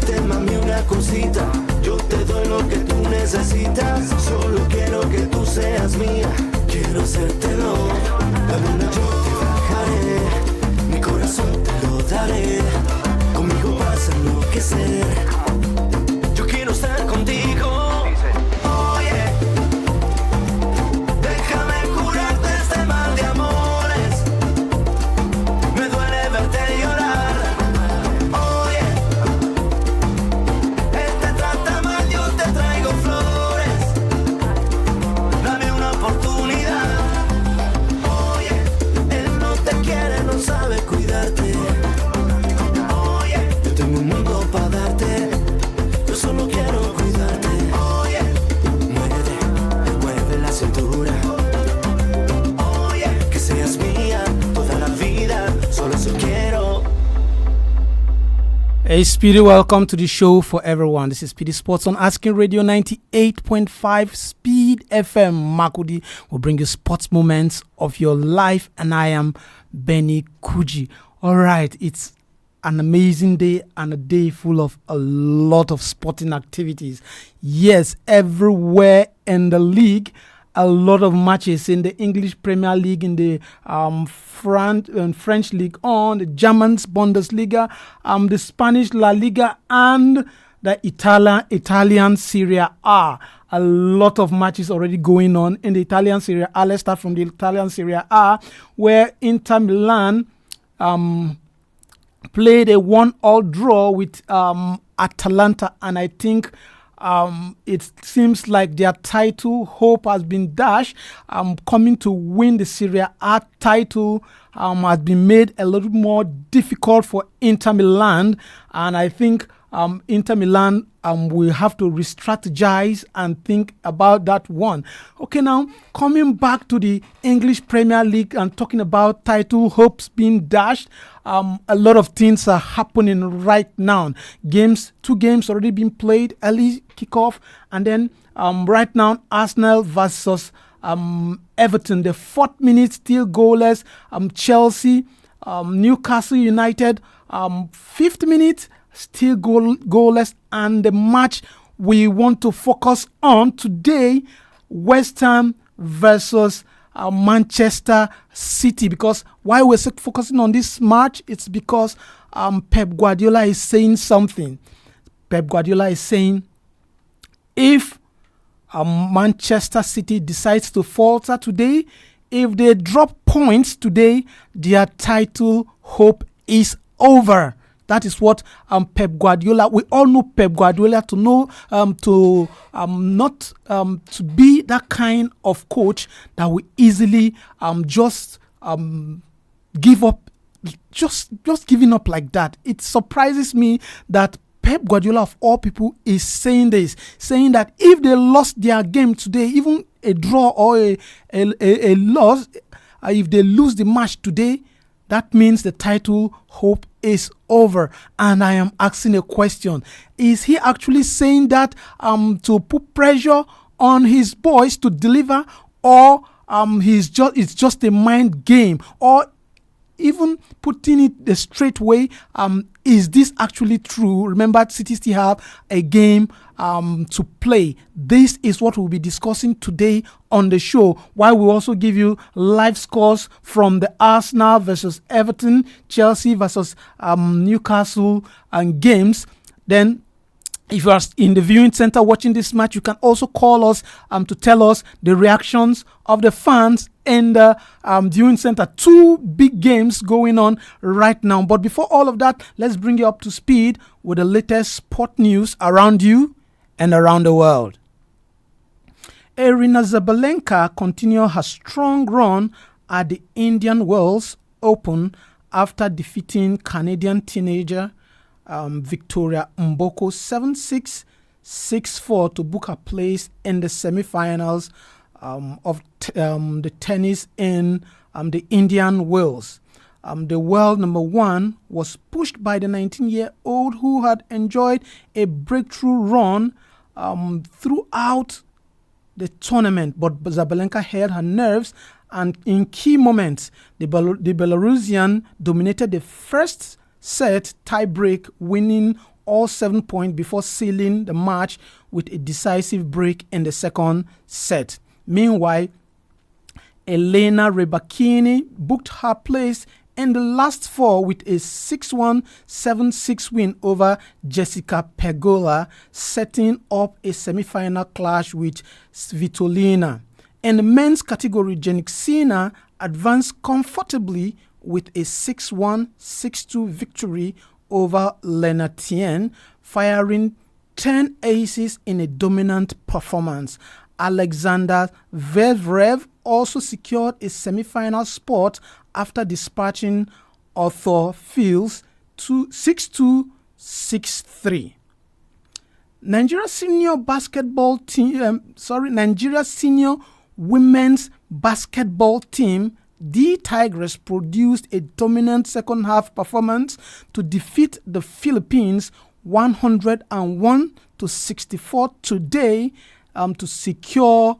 decirte, mami, una cosita. Yo te doy lo que tú necesitas. Solo quiero que tú seas mía. Quiero hacértelo. La luna yo te bajaré. Mi corazón te lo daré. Conmigo vas a enloquecer. Yo quiero estar contigo. Hey Speedy, welcome to the show for everyone. This is SPEEDy Sports on Asking Radio 98.5 Speed FM. Makudi will bring you sports moments of your life, and I am Benny Kuji. All right, it's an amazing day and a day full of a lot of sporting activities. Yes, everywhere in the league. A lot of matches in the English Premier League, in the French League On, the German Bundesliga, the Spanish La Liga, and the Italian Serie A. A lot of matches already going on in the Italian Serie A. Let's start from the Italian Serie A, where Inter Milan played a 1-1 draw with Atalanta, and I think it seems like their title hope has been dashed. Coming to win the Serie A title has been made a little more difficult for Inter Milan, and I think Inter Milan will have to re-strategize and think about that one. Okay, now coming back to the English Premier League and talking about title hopes being dashed. A lot of things are happening right now. Two games already been played, early kickoff, and then right now Arsenal versus Everton. The 4th minute still goalless. Chelsea, Newcastle United, 5th minute still goalless, and the match we want to focus on today, West Ham versus Manchester City. Because why we're focusing on this match, it's because Pep Guardiola is saying something. Pep Guardiola is saying if Manchester City decides to falter today, if they drop points today, their title hope is over. That is what Pep Guardiola. We all know Pep Guardiola to know to be that kind of coach that will easily just give up, just giving up like that. It surprises me that Pep Guardiola of all people is saying this, saying that if they lost their game today, even a draw or a loss, if they lose the match today, that means the title hope is over. And I am asking a question. Is he actually saying that to put pressure on his boys to deliver, or it's just a mind game? Or even putting it the straight way, is this actually true? Remember, City still have a game to play. This is what we'll be discussing today on the show, while we also give you live scores from the Arsenal versus Everton, Chelsea versus Newcastle and games. Then if you are in the viewing center watching this match, you can also call us to tell us the reactions of the fans in the viewing center. 2 big games going on right now. But before all of that, let's bring you up to speed with the latest sport news around you and around the world. Arina Zabalenka continued her strong run at the Indian Wells Open after defeating Canadian teenager Victoria Mboko 7-6, 6-4 to book a place in the semi-finals of the tennis in the Indian Wells. The world number 1 was pushed by the 19-year-old who had enjoyed a breakthrough run throughout the tournament, but Zabalenka held her nerves, and in key moments, the Belarusian dominated the first set tiebreak, winning all 7 points before sealing the match with a decisive break in the second set. Meanwhile, Elena Rybakina booked her place in the last four with a 6-1, 7-6 win over Jessica Pegula, setting up a semi-final clash with Svitolina. In the men's category, Jannik Sinner advanced comfortably with a 6-1, 6-2 victory over Lena Tien, firing 10 aces in a dominant performance. Alexander Zverev also secured a semi-final spot after dispatching Arthur Fils 6-2, 6-3. Nigeria senior women's basketball team, the Tigers, produced a dominant second half performance to defeat the Philippines 101-64 today to secure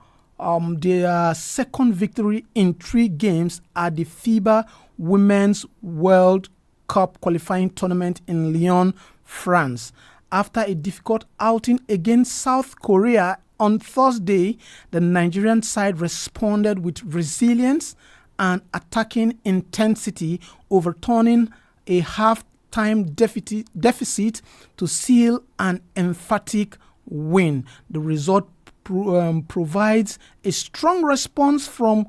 their second victory in 3 games at the FIBA Women's World Cup qualifying tournament in Lyon, France. After a difficult outing against South Korea on Thursday, the Nigerian side responded with resilience and attacking intensity, overturning a half-time deficit to seal an emphatic win. The result provides a strong response from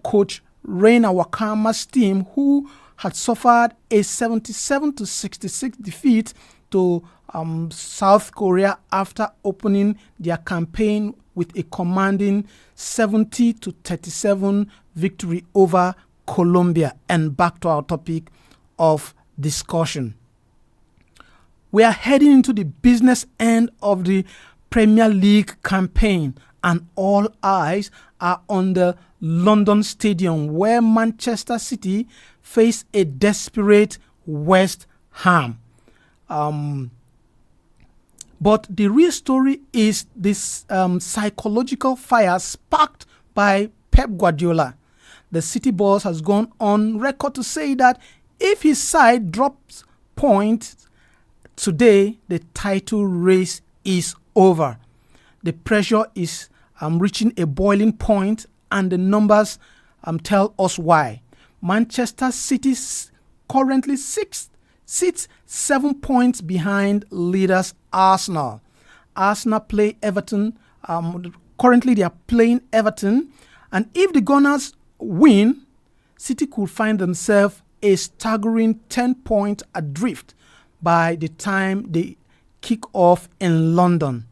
coach Reina Wakama's team, who had suffered a 77-66 defeat to South Korea after opening their campaign with a commanding 70-37 victory over Colombia. And back to our topic of discussion. We are heading into the business end of the Premier League campaign, and all eyes are on the London Stadium, where Manchester City face a desperate West Ham. But the real story is this psychological fire sparked by Pep Guardiola. The City boss has gone on record to say that if his side drops points today, the title race is over. The pressure is reaching a boiling point, and the numbers tell us why. Manchester City currently sits 7 points behind leaders Arsenal. Arsenal play Everton. Currently, they are playing Everton, and if the Gunners win, City could find themselves a staggering 10 points adrift by the time they kick off in London.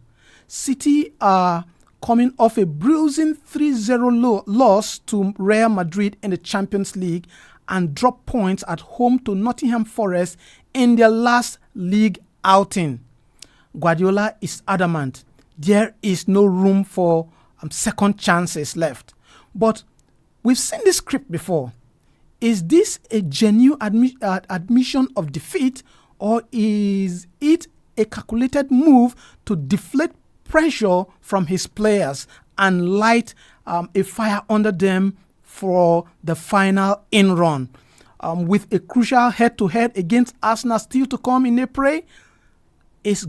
City are coming off a bruising 3-0 loss to Real Madrid in the Champions League and drop points at home to Nottingham Forest in their last league outing. Guardiola is adamant there is no room for second chances left. But we've seen this script before. Is this a genuine admission of defeat, or is it a calculated move to deflate pressure from his players and light a fire under them for the final in-run? With a crucial head-to-head against Arsenal still to come in April, is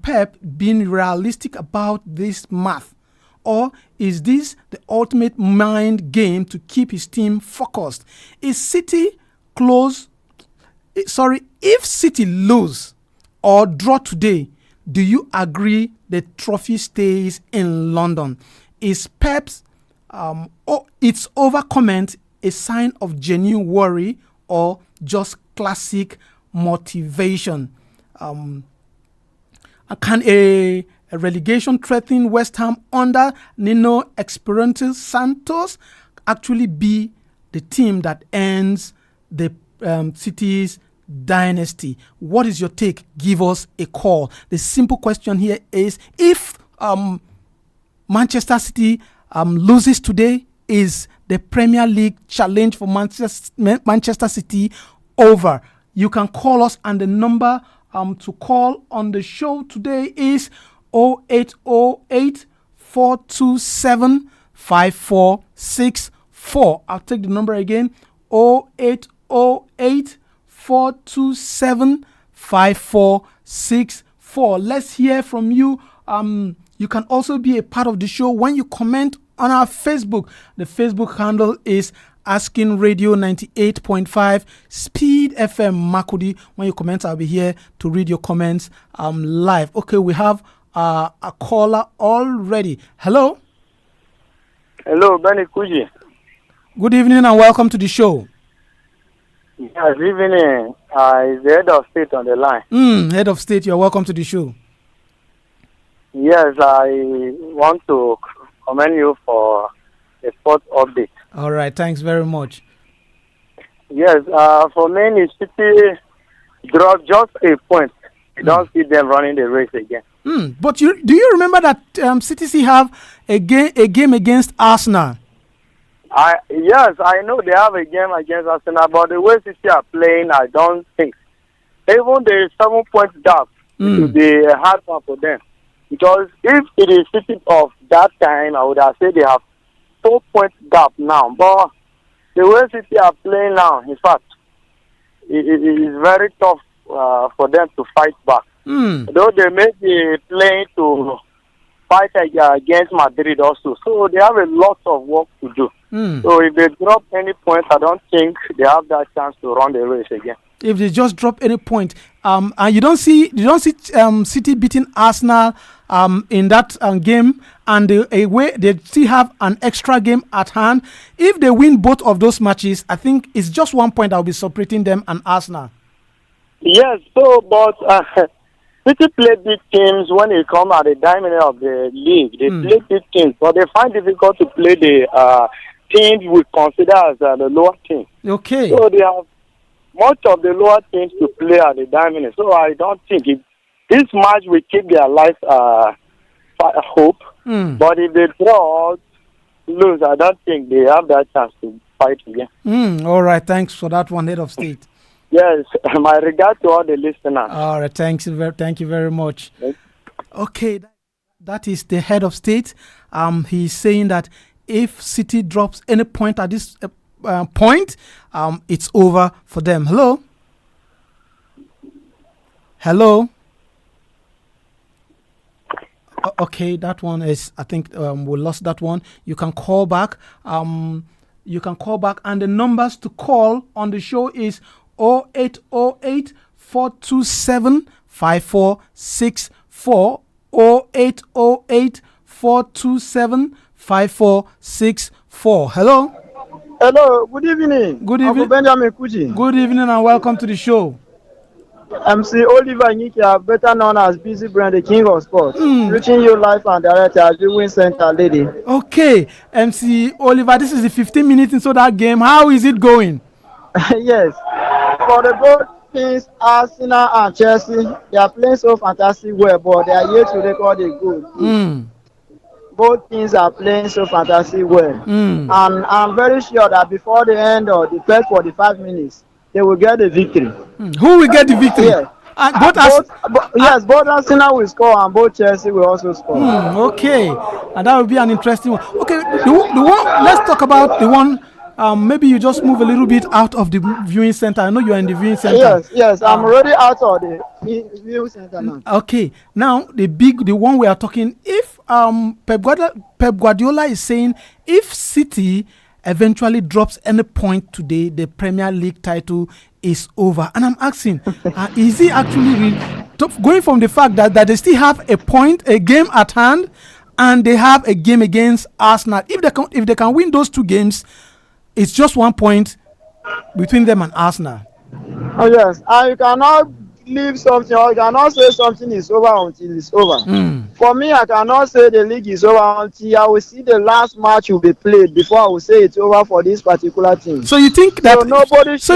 Pep being realistic about this math? Or is this the ultimate mind game to keep his team focused? If City lose or draw today, do you agree the trophy stays in London? Is Pep's its over comment a sign of genuine worry or just classic motivation? Can a relegation threatening West Ham under Nuno Espirito Santos actually be the team that ends the City's dynasty? What is your take? Give us a call. The simple question here is, if Manchester City loses today, is the Premier League challenge for Manchester City over? You can call us, and the number to call on the show today is 0808 427 5464. I'll take the number again, 0808 427 5464. Let's hear from you. You can also be a part of the show when you comment on our Facebook. The Facebook handle is Asking Radio 98.5 Speed FM Makudi. When you comment, I'll be here to read your comments live. Okay, we have a caller already. Hello. Hello, Benny Kuji. Good evening and welcome to the show. Yes, evening. Is the head of state on the line? Head of state, you're welcome to the show. Yes, I want to commend you for the sports update. All right, thanks very much. Yes, for many, City dropped just a point. You don't see them running the race again. But do you remember that CTC have a game against Arsenal? Yes, I know they have a game against Arsenal, but the way City are playing, I don't think. Even the 7-point gap will be a hard one for them. Because if it is City of that time, I would have said they have 4-point gap now. But the way City are playing now, in fact, it is very tough for them to fight back. Though they may be playing to fight against Madrid also. So they have a lot of work to do. So if they drop any point, I don't think they have that chance to run the race again. If they just drop any point, and you don't see City beating Arsenal in that game, and they still have an extra game at hand. If they win both of those matches, I think it's just 1 point that will be separating them and Arsenal. Yes, but City play big teams when they come at the diamond of the league. They play big teams, but they find difficult to play the teams we consider as the lower team. Okay. So they have much of the lower teams to play at the diamond. So I don't think this match will keep their life hope. But if they draw lose, I don't think they have that chance to fight again. All right, thanks for that one, head of state. Yes, my regard to all the listeners. All right, thank you very much. Okay, that is the head of state. He's saying that if City drops any point at this point, it's over for them. Hello. Okay, that one is, I think we lost that one. You can call back. And the numbers to call on the show is 0808 427 5464 0808 427 5464. Hello, good evening. Good evening. Uncle Benjamin Kuji. Good evening and welcome to the show. MC Oliver Nyikia, better known as Busy Brand, the king of sports. Reaching you live and direct at the Win Center, lady. Okay, MC Oliver, this is the 15 minutes into that game. How is it going? Yes. For the both teams, Arsenal and Chelsea, they are playing so fantastic well, but they are yet to record a goal. Both teams are playing so fantastic well. And I'm very sure that before the end of the first 45 minutes, they will get the victory. Who will get the victory? Yes. Both Arsenal will score and both Chelsea will also score. Okay, and that will be an interesting one. Okay, the one. Let's talk about the one. Maybe you just move a little bit out of the viewing center. I know you are in the viewing center. Yes, I'm already out of the viewing center now. Okay, now the one we are talking. If Pep Guardiola is saying if City eventually drops any point today, the Premier League title is over. And I'm asking, is he actually going from the fact that they still have a game at hand, and they have a game against Arsenal? If they can win those two games, it's just 1 point between them and Arsenal. Oh yes, and you cannot leave something, or you cannot say something is over until it's over. For me, I cannot say the league is over until I will see the last match will be played before I will say it's over for this particular team. So you think that? So nobody should say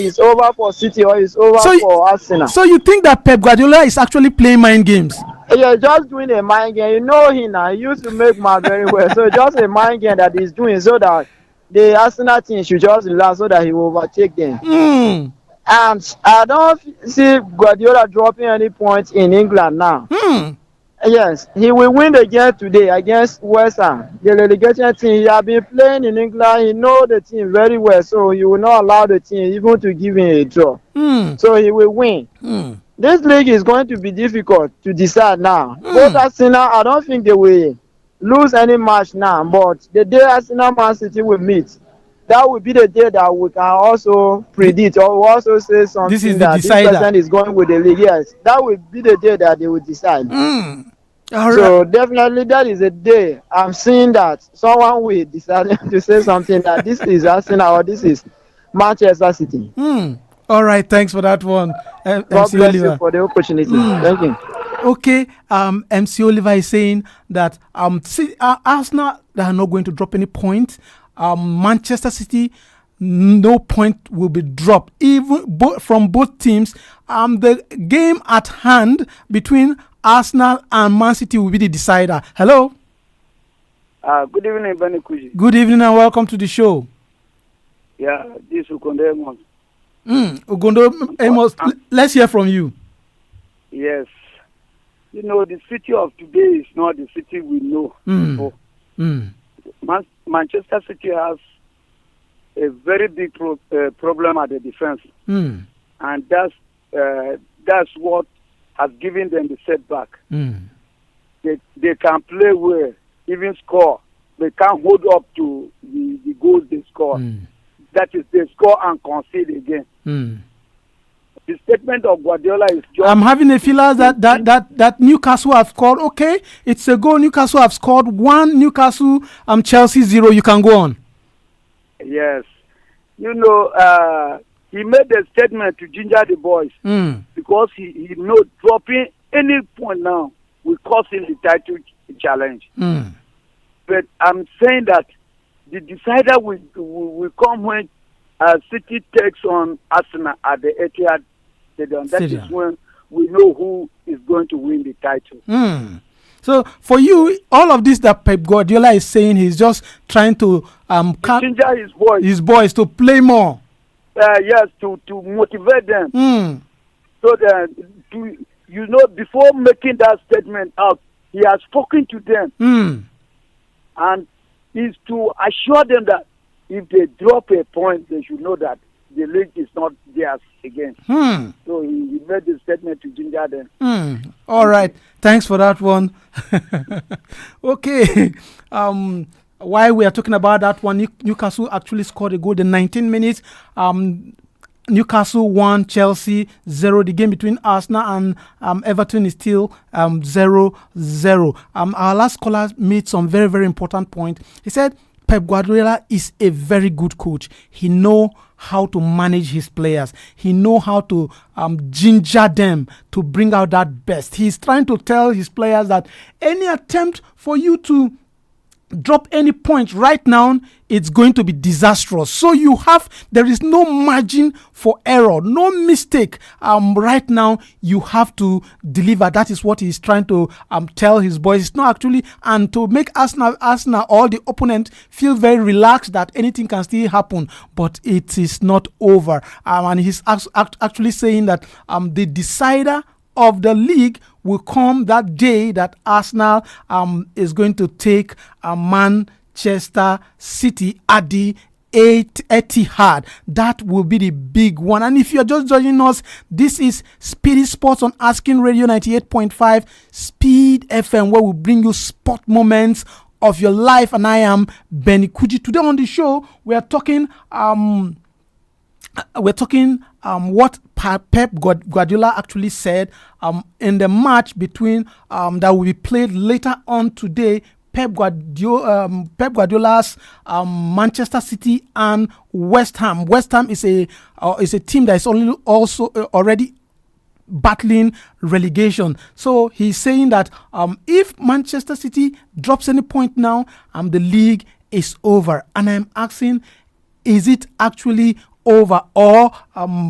it's over for City or it's over for Arsenal. So you think that Pep Guardiola is actually playing mind games? Yeah, just doing a mind game. You know him now. He used to make math very well. So just a mind game that he's doing so that the Arsenal team should just relax so that he will overtake them. And I don't see Guardiola dropping any points in England now. Yes, he will win the game today against West Ham, the relegation team. He has been playing in England. He knows the team very well, so he will not allow the team even to give him a draw. So he will win. this league is going to be difficult to decide now. Both Arsenal, I don't think they will lose any match now, but the day Arsenal Man City will meet, that will be the day that we can also predict or we also say something This is the that decider. this person is going with the league. Yes, that will be the day that they will decide. All So right. definitely that is a day I'm seeing that someone will decide to say something that this is Arsenal or this is Manchester City. All right. Thanks for that one, God MC bless Oliver. you for the opportunity. Thank you. Okay, MC Oliver is saying that Arsenal, they are not going to drop any point. Manchester City, no point will be dropped, even from both teams. The game at hand between Arsenal and Man City will be the decider. Hello. Good evening, Benny Kuji. Good evening and welcome to the show. Yeah, this is Ukonde Amos. Ugondo Amos, let's hear from you. Yes. You know, the city of today is not the city we know before. Manchester City has a very big problem at the defense. And that's what has given them the setback. They can play well, even score. They can't hold up to the goals they score. That is, they score and concede again. The statement of Guardiola is just... I'm having a feeling that Newcastle have scored. Okay, it's a goal. Newcastle have scored 1. Newcastle, Chelsea 0. You can go on. Yes. You know, he made a statement to ginger the boys because he knows dropping any point now will cost him the title challenge. But I'm saying that the decider will come when City takes on Arsenal at the Etihad Stadium. That is when we know who is going to win the title. So for you, all of this that Pep Guardiola is saying, he's just trying to ginger his boys to play more. Yes, to motivate them. So that before making that statement out, he has spoken to them, and is to assure them that if they drop a point, they should know that the league is not theirs again. So he made the statement to ginger them. All right. Thanks for that one. Okay. While we are talking about that one, Newcastle actually scored a goal in 19 minutes. Newcastle 1, Chelsea 0. The game between Arsenal and Everton is still 0-0. Our last caller made some very, very important point. He said Pep Guardiola is a very good coach. He knows how to manage his players. He knows how to ginger them to bring out that best. He's trying to tell his players that any attempt for you to drop any point right now, it's going to be disastrous. So there is no margin for error, no mistake. Right now, you have to deliver. That is what he's trying to tell his boys. It's not actually, and to make Arsenal or the opponent feel very relaxed that anything can still happen, but it is not over. And he's actually saying that the decider of the league will come that day that Arsenal is going to take Manchester City at the Etihad. That will be the big one. And if you're just joining us, this is SPEEDy Sports on Asking Radio 98.5 Speed FM, where we bring you sport moments of your life. And I am Benny Kuji. Today on the show, we are talking what Pep Guardiola actually said in the match between that will be played later on today. Pep Guardiola's Manchester City and West Ham. West Ham is a team that is already battling relegation. So he's saying that if Manchester City drops any point now, the league is over. And I'm asking, is it actually over, or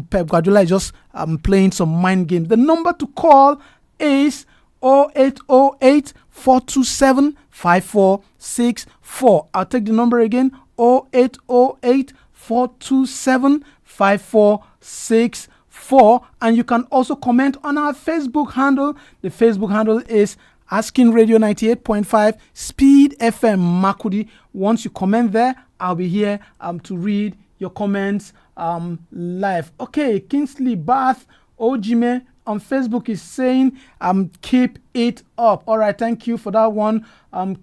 Pep Guardiola is just playing some mind games? The number to call is 0808 427 5464. I'll take the number again, 0808 427 5464. And you can also comment on our Facebook handle. The Facebook handle is Asking Radio 98.5 Speed FM Makudi. Once you comment there, I'll be here to read your comments live. Okay, Kingsley Bath, Ojime, on Facebook is saying, keep it up. All right, thank you for that one.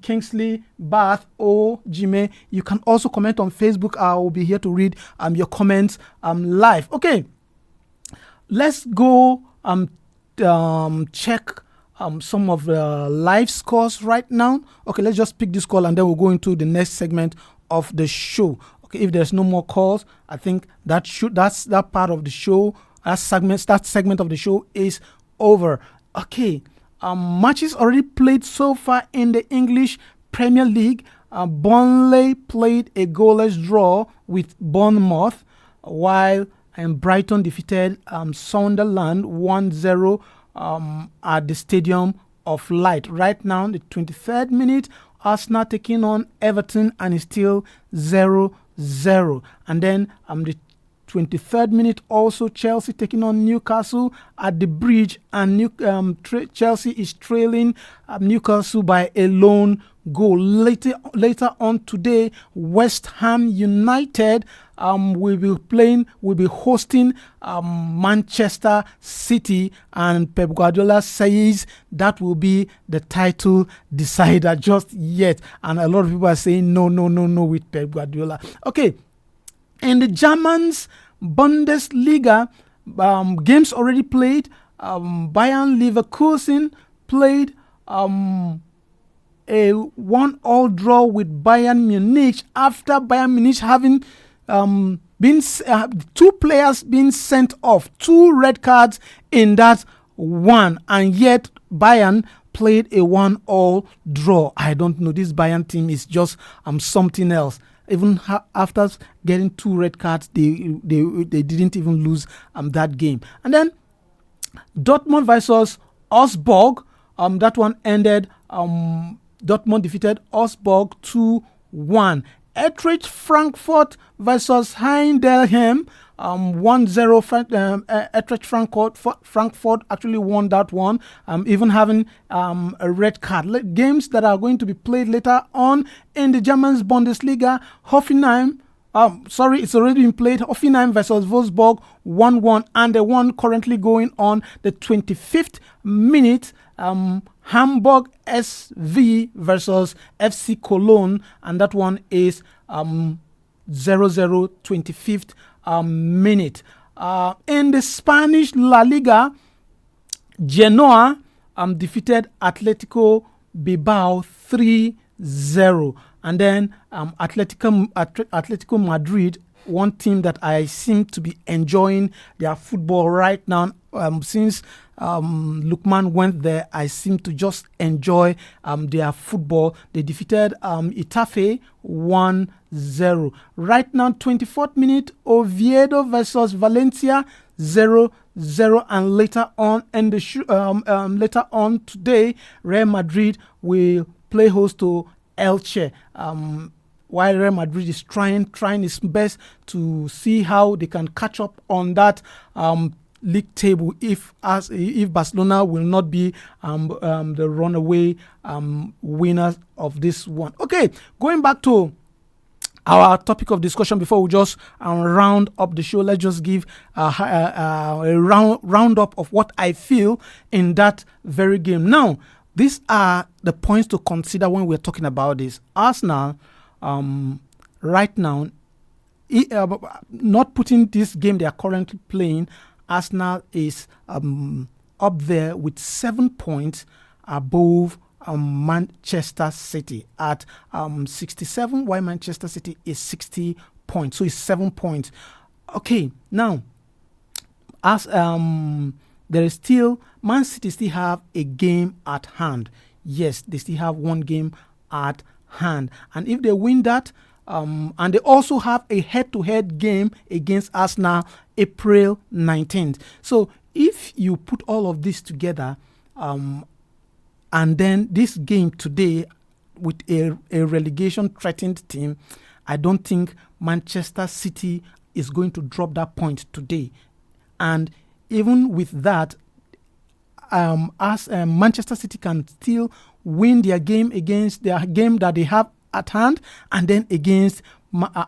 Kingsley Bath O Jime. You can also comment on Facebook. I will be here to read your comments live. Okay, let's go check some of the live scores right now. Okay, let's just pick this call and then we'll go into the next segment of the show. Okay, if there's no more calls, I think that's that part of the show. That segment of the show is over. Okay, matches already played so far in the English Premier League. Burnley played a goalless draw with Bournemouth, while Brighton defeated Sunderland 1-0 at the Stadium of Light. Right now, the 23rd minute, Arsenal taking on Everton and it's still 0-0. And then the 23rd minute, also Chelsea taking on Newcastle at the Bridge, and Chelsea is trailing Newcastle by a lone goal. Later on today, West Ham United will be hosting Manchester City, and Pep Guardiola says that will be the title decider just yet. And a lot of people are saying no with Pep Guardiola. Okay. In the Germans Bundesliga, games already played. Bayern Leverkusen played a 1-1 draw with Bayern Munich after Bayern Munich having been two players being sent off, 2 red cards in that one, and yet Bayern played a 1-1 draw. I don't know. This Bayern team is just something else. Even after getting 2 red cards, they didn't even lose that game. And then Dortmund versus Augsburg. That one ended. Dortmund defeated Augsburg 2-1. Eintracht Frankfurt versus Heidenheim. 1-0. Eintracht Frankfurt actually won that one, even having a red card. Games that are going to be played later on in the German Bundesliga. Hoffenheim, it's already been played. Hoffenheim versus Wolfsburg 1-1, and the one currently going on the 25th minute. Hamburg SV versus FC Cologne, and that one is 0-0, 25th minute. In the Spanish La Liga, Genoa defeated Atletico Bilbao 3-0, and then Atletico Madrid, one team that I seem to be enjoying their football right now. Since Lookman went there, I seem to just enjoy their football. They defeated Itafe 1-0. Right now, 24th minute, Oviedo versus Valencia 0-0, and later on in the later on today, Real Madrid will play host to Elche. While Real Madrid is trying its best to see how they can catch up on that league table if Barcelona will not be the runaway winners of this one. Okay, going back to our topic of discussion before we just round up the show, let's just give a round up of what I feel in that very game. Now, these are the points to consider when we're talking about this. Arsenal, right now, not putting this game they are currently playing, Arsenal is up there with 7 points above Manchester City at 67, while Manchester City is 60 points. So it's 7 points. Okay, now, as there is still, Man City still have a game at hand. Yes, they still have one game at hand. And if they win that, and they also have a head-to-head game against Arsenal April 19th. So if you put all of this together, and then this game today with a relegation threatened team, I don't think Manchester City is going to drop that point today. And even with that, as Manchester City can still win their game against their game that they have at hand, and then against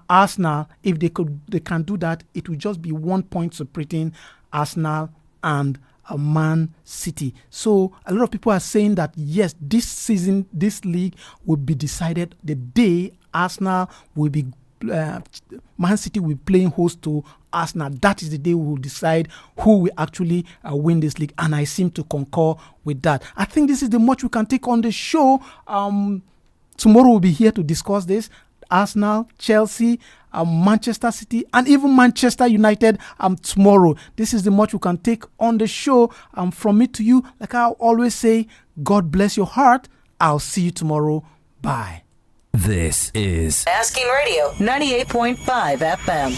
Arsenal, if they can do that, it will just be 1 point separating Arsenal and Man City. So a lot of people are saying that yes, this season, this league will be decided the day Arsenal will be Man City will be playing host to Arsenal. That is the day we will decide who will actually win this league, and I seem to concur with that. I think this is the much we can take on the show. Tomorrow we'll be here to discuss this. Arsenal, Chelsea, Manchester City, and even Manchester United tomorrow. This is the much we can take on the show. From me to you, like I always say, God bless your heart. I'll see you tomorrow. Bye. This is Asking Radio 98.5 FM.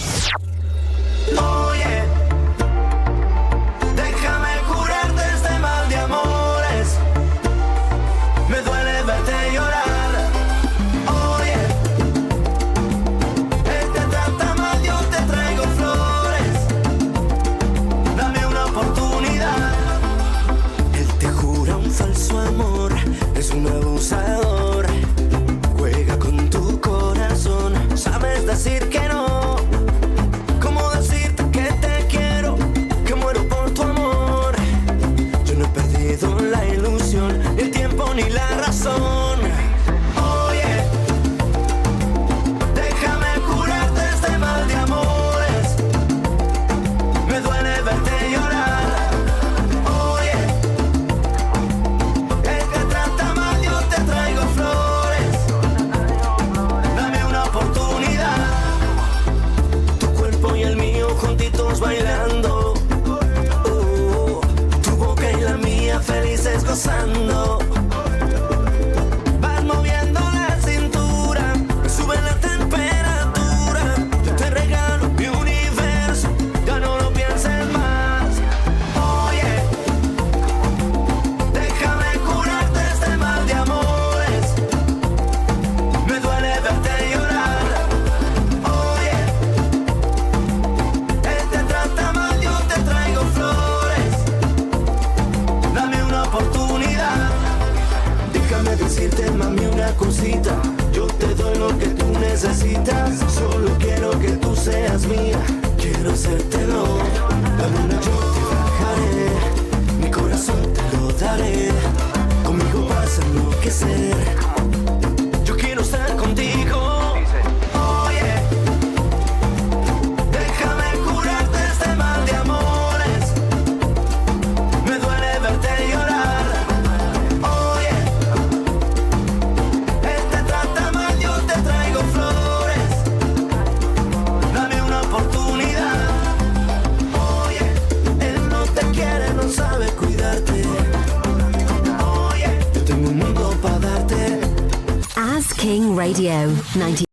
Oye, déjame curarte este mal de amores. Me duele verte llorar. Oye, él te trata mal, yo te traigo flores. Dame una oportunidad. Él te jura un falso amor, es un abusador. Juega con tu corazón, sabes decir que no. ¿Cómo decirte que te quiero, que muero por tu amor? Yo no he perdido la ilusión, ni el tiempo ni la razón. Oye, déjame curarte este mal de amores. Me duele verte llorar. Oye, él te trata mal, yo te traigo flores. Dame una oportunidad. Tu cuerpo y el mío juntitos bailando. Tu boca y la mía felices gozando. Vas moviendo la cintura, me sube la temperatura. Yo te regalo mi universo, ya no lo pienses más. Oye, déjame curarte este mal de amores. Me duele verte llorar. Oye, él te trata mal, yo te traigo flores. Dame una oportunidad. Déjame decirte, mami, una cosita. Yo te doy lo que tú necesitas. Solo quiero que tú seas mía. Quiero hacértelo. La luna yo te bajaré. Mi corazón te lo daré. Conmigo vas a enloquecer. Yo quiero estar contigo. Oye, déjame curarte este mal de amores. Me duele verte llorar. Oye, él te trata mal, yo te traigo flores. Dame una oportunidad. Oye, él no te quiere, no sabe cuidarte. Oye, yo tengo un mundo para darte. As King Radio 90.